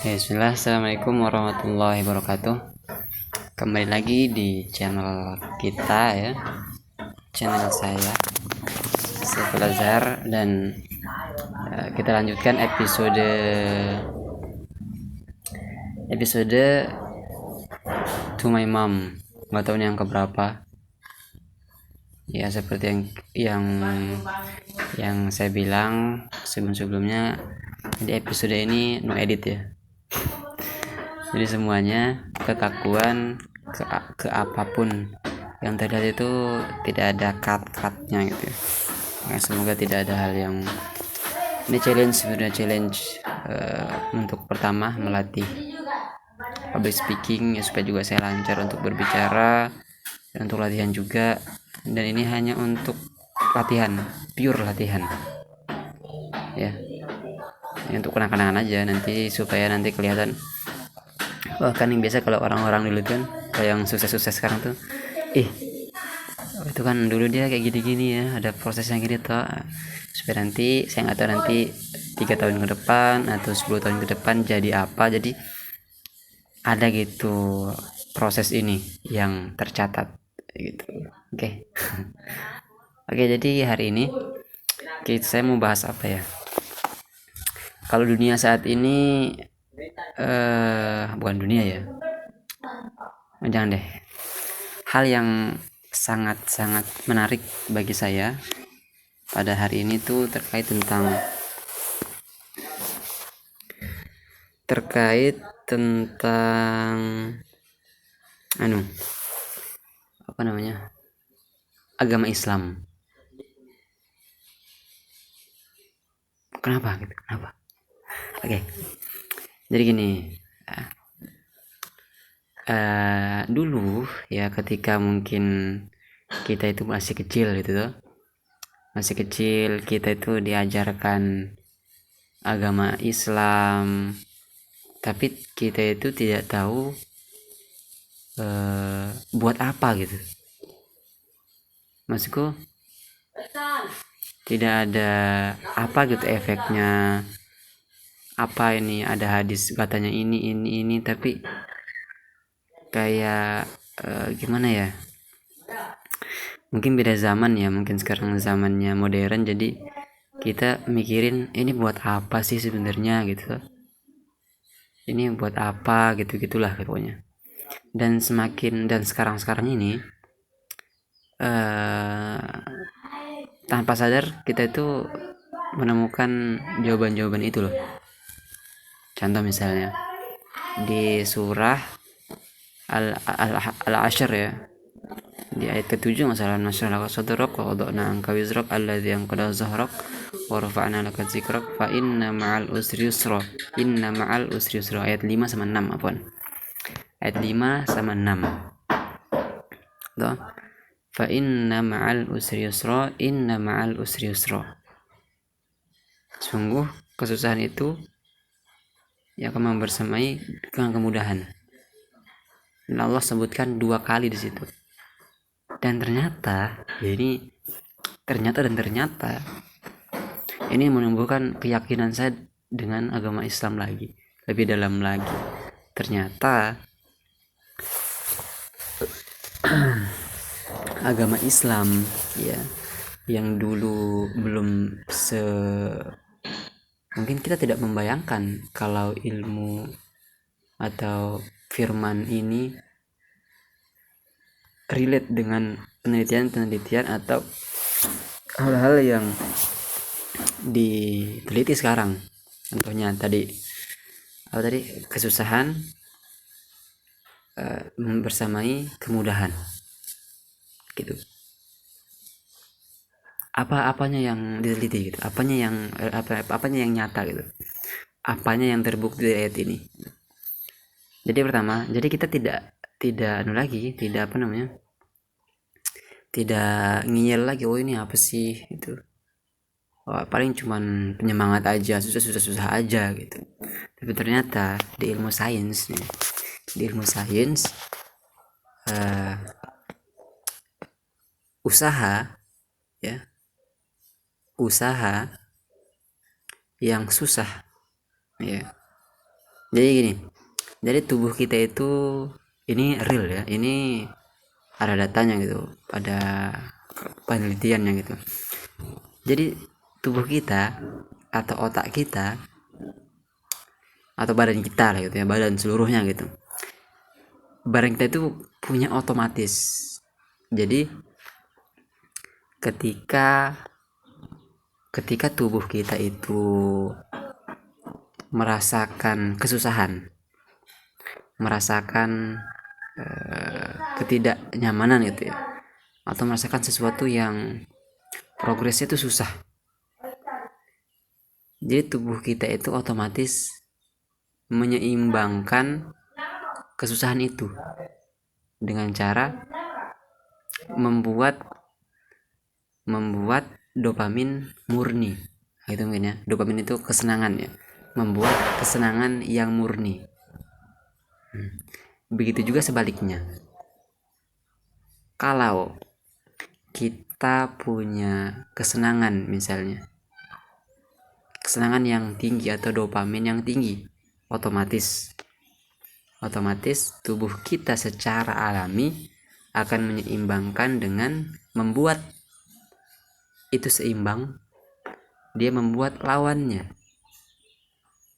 Bismillah, Assalamualaikum warahmatullahi wabarakatuh. Kembali lagi di channel kita ya, channel saya Saiful Azhar, dan kita lanjutkan episode To My Mom. Nggak tahu ini yang keberapa ya, seperti yang saya bilang sebelumnya. Di episode ini no edit ya, jadi semuanya kekakuan ke apapun yang terlihat itu tidak ada cut-cutnya gitu ya. Nah, semoga tidak ada hal yang ini challenge untuk pertama melatih public speaking ya, supaya juga saya lancar untuk berbicara dan untuk latihan juga. Dan ini hanya untuk latihan, pure latihan ya, ini untuk kenang-kenangan aja nanti, supaya nanti kelihatan. Wah, kan yang biasa kalau orang-orang dulu kan, kayak yang sukses-sukses sekarang tuh, itu kan dulu dia kayak gini-gini ya, ada prosesnya gitu toh. Supaya nanti saya nggak tahu nanti 3 tahun ke depan atau 10 tahun ke depan jadi apa, jadi ada gitu proses ini yang tercatat gitu. Oke. Oke, jadi hari ini saya mau bahas apa ya, kalau dunia saat ini bukan dunia ya, jangan deh, hal yang sangat-sangat menarik bagi saya pada hari ini tuh terkait tentang agama Islam. Kenapa? Oke. Jadi gini, dulu ya, ketika mungkin kita itu masih kecil gitu tuh, kita itu diajarkan agama Islam, tapi kita itu tidak tahu buat apa gitu. Maksudku tidak ada apa gitu efeknya, apa ini ada hadis katanya ini, tapi kayak gimana ya, mungkin beda zaman ya, mungkin sekarang zamannya modern, jadi kita mikirin ini buat apa sih sebenarnya gitu, ini buat apa gitu gitulah pokoknya. Dan sekarang ini tanpa sadar kita itu menemukan jawaban-jawaban itu loh. Contoh misalnya di surah Al-Ashr ya, di ayat ke-7, masalah nasrullah sadrak wa wada'na anka wizrak alladzi anqadha zahrak wa rafa'na laka dzikrak fa inna ma'al usri yusra. Ayat 5 sama 6, ayat 5 sama 6 toh, fa inna ma'al usri yusra, sungguh kesusahan itu yang akan bersamai dengan kemudahan. Dan Allah sebutkan 2 kali di situ. Dan ternyata ini menumbuhkan keyakinan saya dengan agama Islam lagi, lebih dalam lagi. Ternyata agama Islam ya, yang dulu belum mungkin kita tidak membayangkan kalau ilmu atau firman ini relate dengan penelitian atau hal-hal yang diteliti sekarang. Contohnya tadi kesusahan bersamai kemudahan gitu. Apanya yang diteliti gitu, apanya yang nyata gitu, apanya yang terbukti dari ayat ini. Jadi pertama, jadi kita tidak tidak ngiyel lagi, oh ini apa sih itu, paling cuman penyemangat aja, susah aja gitu. Tapi ternyata di ilmu sains usaha yang susah ya. Jadi gini, jadi tubuh kita itu ini real ya, ini ada datanya gitu, ada penelitiannya gitu. Jadi tubuh kita atau otak kita atau badan kita lah gitu ya, badan seluruhnya gitu, badan kita itu punya otomatis. Jadi ketika ketika tubuh kita itu merasakan kesusahan, merasakan ketidaknyamanan gitu ya, atau merasakan sesuatu yang progresnya itu susah, jadi tubuh kita itu otomatis menyeimbangkan kesusahan itu dengan cara membuat dopamin murni. Nah, itu mungkin ya, dopamin itu kesenangan ya, membuat kesenangan yang murni. Begitu juga sebaliknya, kalau kita punya kesenangan, misalnya kesenangan yang tinggi atau dopamin yang tinggi, otomatis tubuh kita secara alami akan menyeimbangkan dengan membuat itu seimbang. Dia membuat lawannya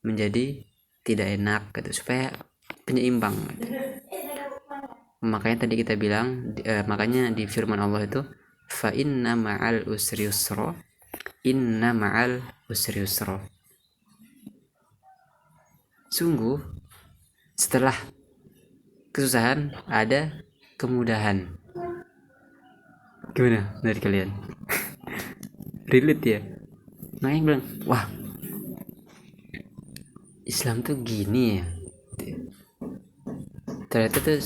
menjadi tidak enak gitu, supaya penyeimbang. Makanya tadi kita bilang, makanya di firman Allah itu, fa inna ma'al usri yusra, inna ma'al usri yusra. Sungguh setelah kesusahan ada kemudahan. Gimana dari kalian? Relate ya? Makanya bilang, wah, Islam tuh gini ya. Ternyata tuh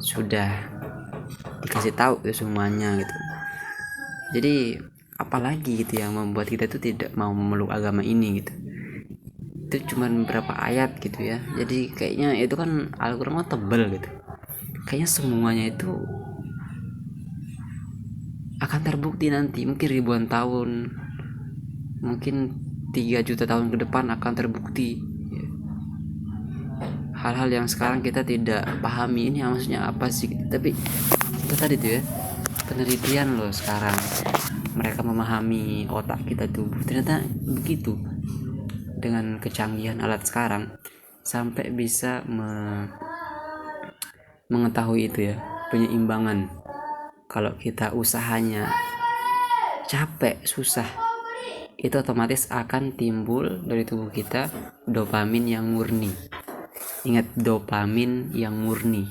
sudah dikasih tahu tuh semuanya gitu. Jadi apalagi gitu yang membuat kita tuh tidak mau memeluk agama ini gitu. Itu cuma beberapa ayat gitu ya. Jadi kayaknya itu kan Al-Quran tebel gitu. Kayaknya semuanya itu akan terbukti nanti, mungkin ribuan tahun, mungkin 3 juta tahun ke depan akan terbukti hal-hal yang sekarang kita tidak pahami ini maksudnya apa sih. Tapi itu tadi tuh ya, penelitian loh sekarang, mereka memahami otak kita tubuh, ternyata begitu. Dengan kecanggihan alat sekarang sampai bisa mengetahui itu ya, penyeimbangan. Kalau kita usahanya capek, susah, itu otomatis akan timbul dari tubuh kita dopamin yang murni. Ingat, dopamin yang murni,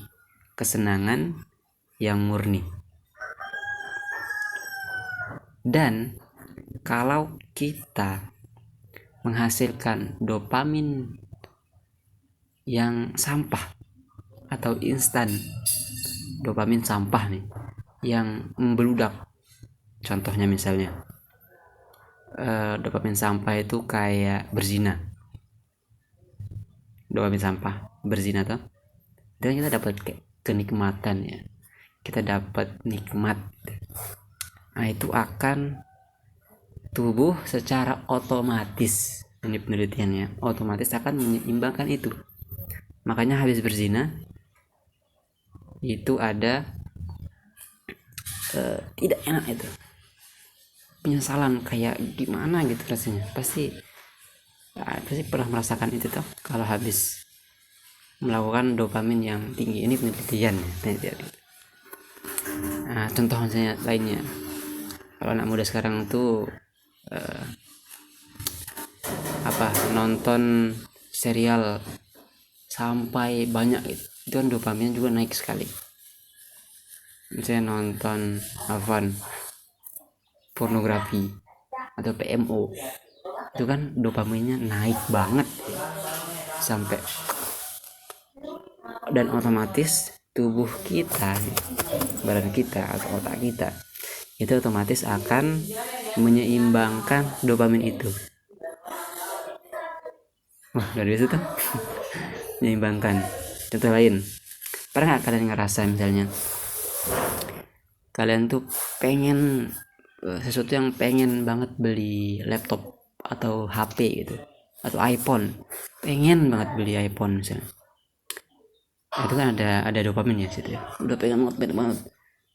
kesenangan yang murni. Dan kalau kita menghasilkan dopamin yang sampah atau instan, dopamin sampah nih yang membeludak, contohnya misalnya dopamin sampah itu kayak berzina, dopamin sampah berzina tuh, dan kita dapat kenikmatan ya, kita dapat nikmat. Nah itu akan tubuh secara otomatis, ini penelitiannya, otomatis akan menyeimbangkan itu. Makanya habis berzina itu ada tidak enak, itu penyesalan kayak gimana gitu rasanya. Pasti pernah merasakan itu tuh kalau habis melakukan dopamin yang tinggi. Ini penelitian ya. Nah, contoh misalnya lainnya, kalau anak muda sekarang tuh nonton serial sampai banyak gitu, itu kan dopamin juga naik sekali. Misalnya nonton pornografi atau PMO, itu kan dopaminnya naik banget sampai, dan otomatis tubuh kita, badan kita atau otak kita itu otomatis akan menyeimbangkan dopamin itu. Wah, dari situ tuh menyeimbangkan. Contoh lain, pernah nggak kalian ngerasa misalnya kalian tuh pengen sesuatu yang pengen banget beli laptop atau HP gitu atau iPhone, pengen banget beli iPhone misalnya, itu kan ada dopamin ya situ ya, udah pengen banget.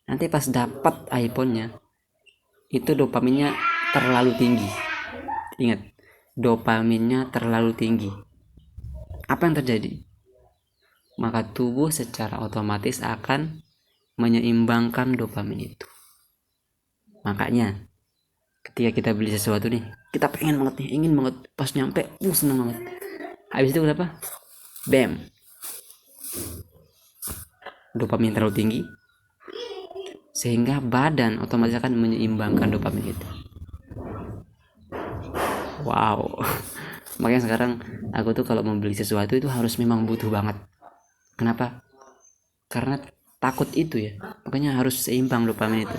Nanti pas dapat iPhone-nya itu dopaminnya terlalu tinggi. Ingat, dopaminnya terlalu tinggi. Apa yang terjadi? Maka tubuh secara otomatis akan menyeimbangkan dopamin itu. Makanya ketika kita beli sesuatu nih, kita pengen banget nih, ingin banget, pas nyampe seneng banget, habis itu kenapa? Bam, dopamin terlalu tinggi sehingga badan otomatis akan menyeimbangkan dopamin itu. Wow. Makanya sekarang aku tuh kalau mau beli sesuatu itu harus memang butuh banget. Kenapa? Karena takut itu ya, makanya harus seimbang dopamin itu,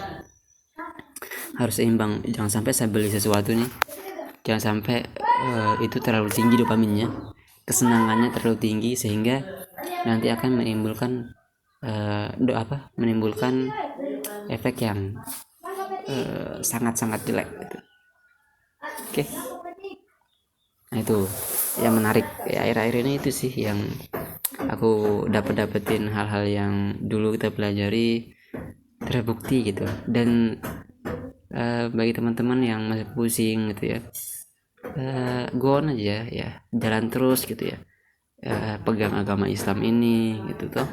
harus seimbang. Jangan sampai saya beli sesuatu nih, jangan sampai itu terlalu tinggi dopaminnya, kesenangannya terlalu tinggi sehingga nanti akan menimbulkan menimbulkan efek yang sangat-sangat jelek gitu. Oke. Nah itu yang menarik ya, akhir-akhir ini itu sih yang aku dapetin hal-hal yang dulu kita pelajari terbukti gitu. Dan bagi teman-teman yang masih pusing gitu ya, go on aja ya, jalan terus gitu ya, pegang agama Islam ini gitu toh,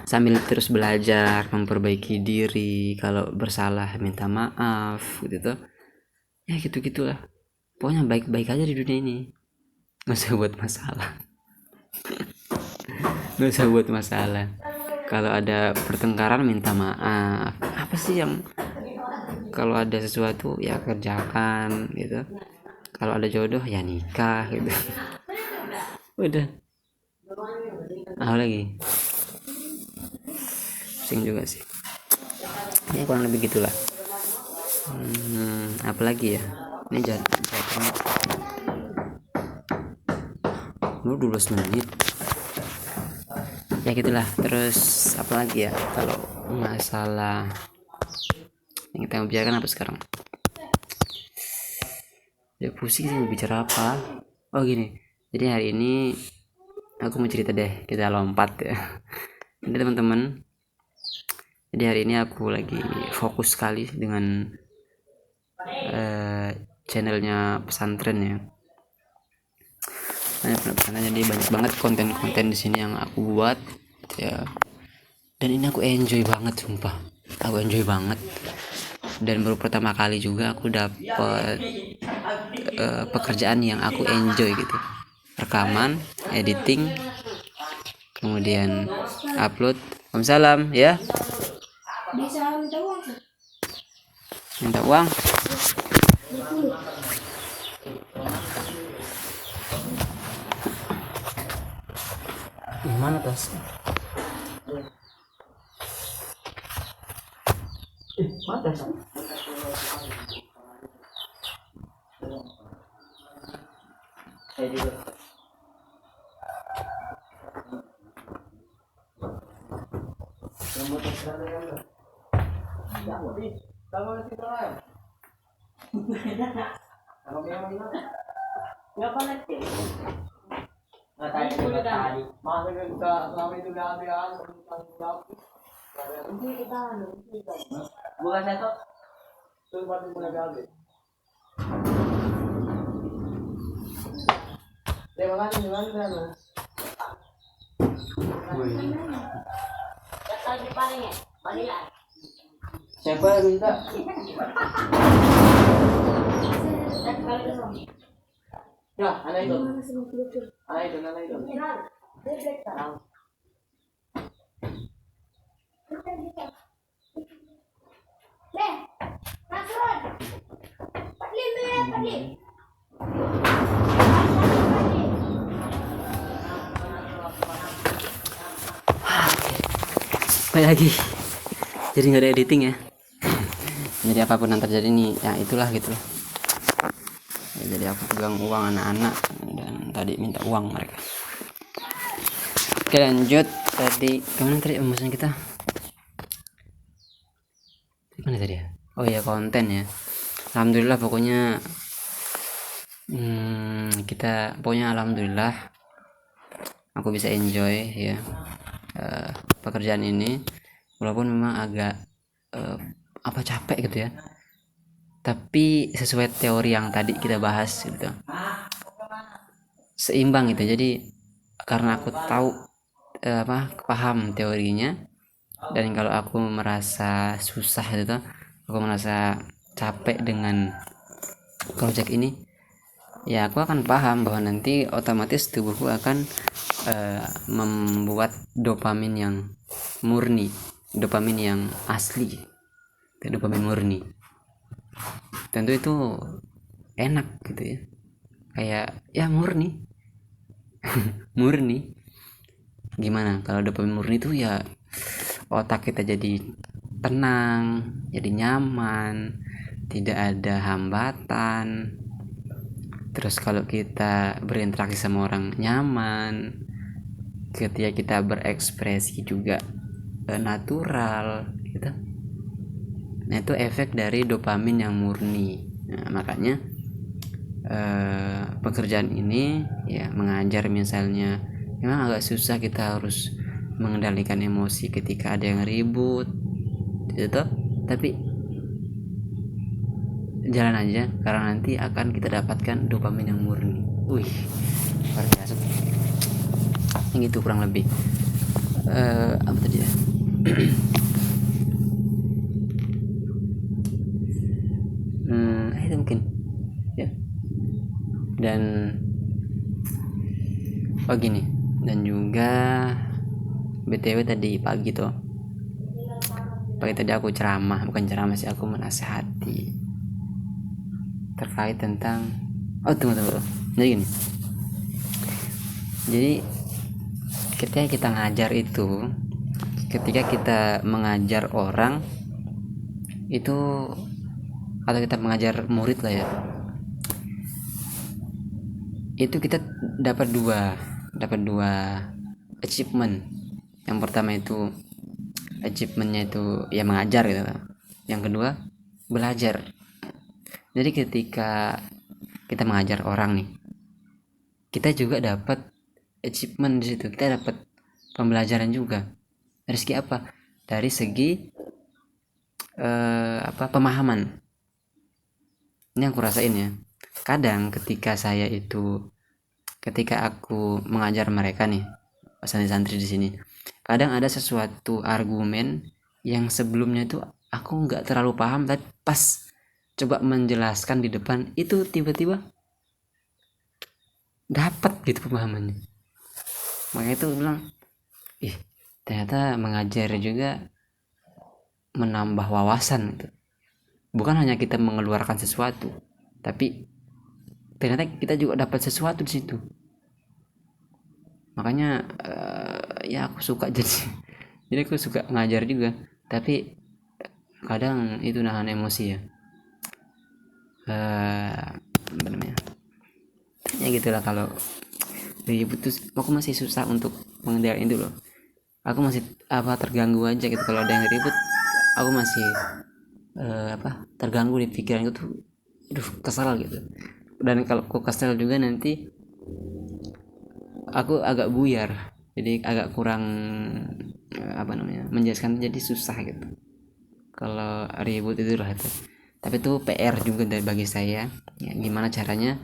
sambil terus belajar, memperbaiki diri, kalau bersalah minta maaf gitu tuh ya, gitu-gitulah. Pokoknya baik-baik aja di dunia ini, nggak usah buat masalah. Nggak usah buat masalah. Kalau ada pertengkaran minta maaf. Apa sih yang, kalau ada sesuatu ya kerjakan gitu, kalau ada jodoh ya nikah gitu. Udah, apa lagi, pusing juga sih ya, kurang lebih gitulah. Apalagi ya, ini jangan 12 menit ya gitulah. Terus apa lagi ya, kalau masalah yang kita bicarakan apa sekarang ya, pusing sih mau bicara apa. Oh gini, jadi hari ini aku mau cerita deh, kita lompat ya. Ini teman-teman, jadi hari ini aku lagi fokus sekali dengan channelnya pesantren ya. Jadi banyak banget konten-konten di sini yang aku buat ya, dan ini aku enjoy banget, sumpah aku enjoy banget. Dan baru pertama kali juga aku dapet pekerjaan yang aku enjoy gitu, rekaman, editing, kemudian upload. Waalaikumsalam ya. Bisa Minta uang. Gimana tas? Mana tas? Saya juga. Bukan satu. Siapa yang minta? Ya, anak itu. Baik lagi, jadi nggak ada editing ya. Jadi apapun yang terjadi nih ya itulah gitu loh ya. Jadi aku pegang uang anak-anak dan tadi minta uang mereka. Oke lanjut, tadi kemana tadi pembahasan kita? Mana tadi ya? Oh ya, konten ya. Alhamdulillah pokoknya alhamdulillah aku bisa enjoy ya pekerjaan ini, walaupun memang agak capek gitu ya, tapi sesuai teori yang tadi kita bahas gitu, seimbang gitu. Jadi karena aku tahu paham teorinya, dan kalau aku merasa susah gitu, aku merasa capek dengan project ini, ya aku akan paham bahwa nanti otomatis tubuhku akan membuat dopamin yang murni, dopamin yang asli, dopamin murni. Tentu itu enak gitu ya, kayak ya murni. Murni gimana kalau dopamin murni itu ya otak kita jadi tenang, jadi nyaman, tidak ada hambatan. Terus kalau kita berinteraksi sama orang nyaman, ketika kita berekspresi juga natural gitu. Nah, itu efek dari dopamin yang murni. Nah, makanya pekerjaan ini ya mengajar misalnya memang agak susah, kita harus mengendalikan emosi ketika ada yang ribut gitu, tapi jalan aja karena nanti akan kita dapatkan dopamin yang murni. Wih, luar biasa. Gitu kurang lebih apa tadi ya. Itu mungkin ya. Dan gini, dan juga BTW tadi pagi aku bukan ceramah sih, aku menasehati terkait tentang tunggu. Jadi ketika kita ngajar itu, ketika kita mengajar orang itu, atau kita mengajar murid lah ya, itu kita dapat dua achievement. Yang pertama itu achievementnya itu ya mengajar gitu, yang kedua belajar. Jadi ketika kita mengajar orang nih, kita juga dapat achievement di situ, kita dapat pembelajaran juga. Dari segi apa? Dari segi pemahaman. Ini aku rasain ya. Kadang ketika aku mengajar mereka nih, santri-santri di sini, kadang ada sesuatu argumen yang sebelumnya itu aku nggak terlalu paham, tapi pas coba menjelaskan di depan itu tiba-tiba dapat gitu pemahamannya. Makanya itu bilang, ternyata mengajar juga menambah wawasan gitu. Bukan hanya kita mengeluarkan sesuatu, tapi ternyata kita juga dapat sesuatu di situ. Makanya ya aku suka jadi aku suka ngajar juga, tapi kadang itu nahan emosi ya. Ya gitulah, kalau ribut tuh aku masih susah untuk mengendalikan itu loh. Aku masih terganggu aja gitu kalau ada yang ribut. Aku masih terganggu di pikiran itu tuh, kesal gitu. Dan kalau aku kesal juga nanti aku agak buyar, jadi agak kurang menjelaskan, jadi susah gitu kalau ribut itu lah itu. Tapi itu PR juga bagi saya ya, gimana caranya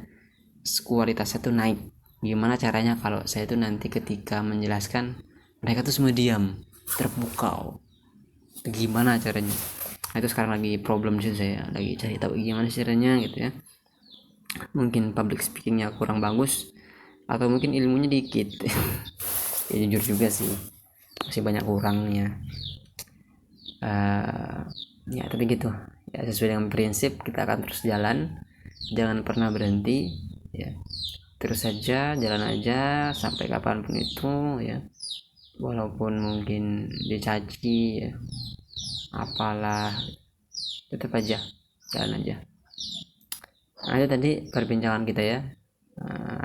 kualitasnya tuh naik, gimana caranya kalau saya tuh nanti ketika menjelaskan mereka tuh semua diam, terpukau, gimana caranya. Nah, itu sekarang lagi problem sih, saya lagi cari tahu gimana caranya gitu ya. Mungkin public speakingnya kurang bagus, atau mungkin ilmunya dikit. Ya jujur juga sih masih banyak kurangnya. Ya tapi gitu ya, sesuai dengan prinsip kita akan terus jalan, jangan pernah berhenti ya, terus saja jalan aja sampai kapanpun itu ya, walaupun mungkin dicaci ya, apalah, tetap aja jalan aja. Nah, itu tadi perbincangan kita ya.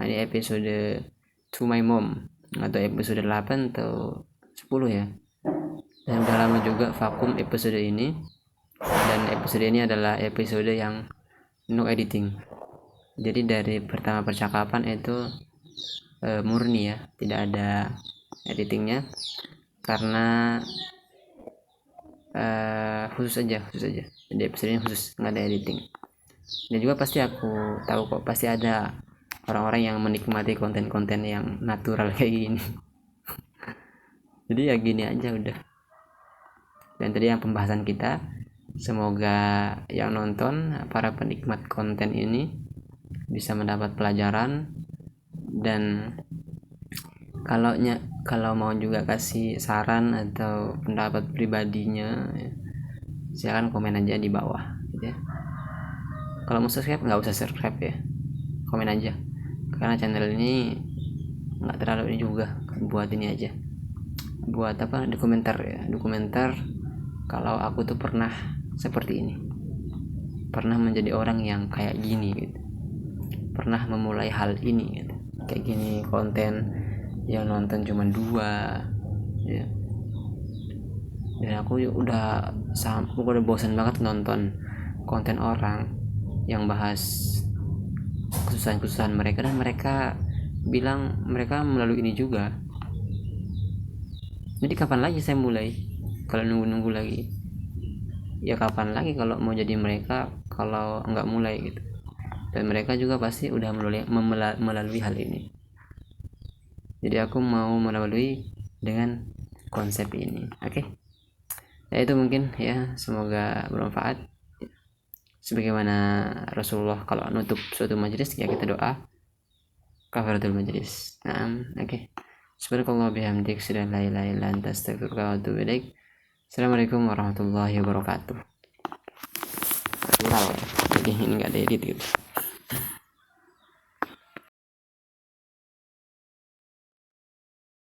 Ini episode To My Mom atau episode 8 atau 10 ya. Dan udah lama juga vakum episode ini. Dan episode ini adalah episode yang no editing. Jadi dari pertama percakapan itu murni ya, tidak ada editingnya, karena khusus aja. Jadi episode ini khusus, nggak ada editing. Dan juga pasti aku tahu kok, pasti ada orang-orang yang menikmati konten-konten yang natural kayak gini. Jadi ya gini aja udah. Dan tadi yang pembahasan kita, semoga yang nonton, para penikmat konten ini bisa mendapat pelajaran. Dan kalau mau juga kasih saran atau pendapat pribadinya, silakan komen aja di bawah gitu ya. Kalau mau subscribe nggak usah subscribe ya, komen aja, karena channel ini nggak terlalu ini juga, buat ini aja, buat apa, dokumenter kalau aku tuh pernah seperti ini, pernah menjadi orang yang kayak gini gitu, pernah memulai hal ini gitu. Kayak gini, konten yang nonton cuma 2 ya. Dan aku udah bosan banget nonton konten orang yang bahas kesusahan mereka, dan mereka bilang mereka melalui ini juga. Jadi kapan lagi saya mulai? Kalau nunggu lagi, ya kapan lagi kalau mau jadi mereka kalau nggak mulai gitu. Dan mereka juga pasti udah melalui hal ini. Jadi aku mau melalui dengan konsep ini. Oke. Ya itu mungkin ya, semoga bermanfaat. Sebagaimana Rasulullah kalau nutup suatu majelis ya kita doa kafaratul majelis. Oke. Subhanakallah bihamdik, asyhadu an la ilaha illa anta, astaghfiruka wa atubu ilaik. Assalamualaikum warahmatullahi wabarakatuh. Natural, jadi ini nggak ada edit gitu.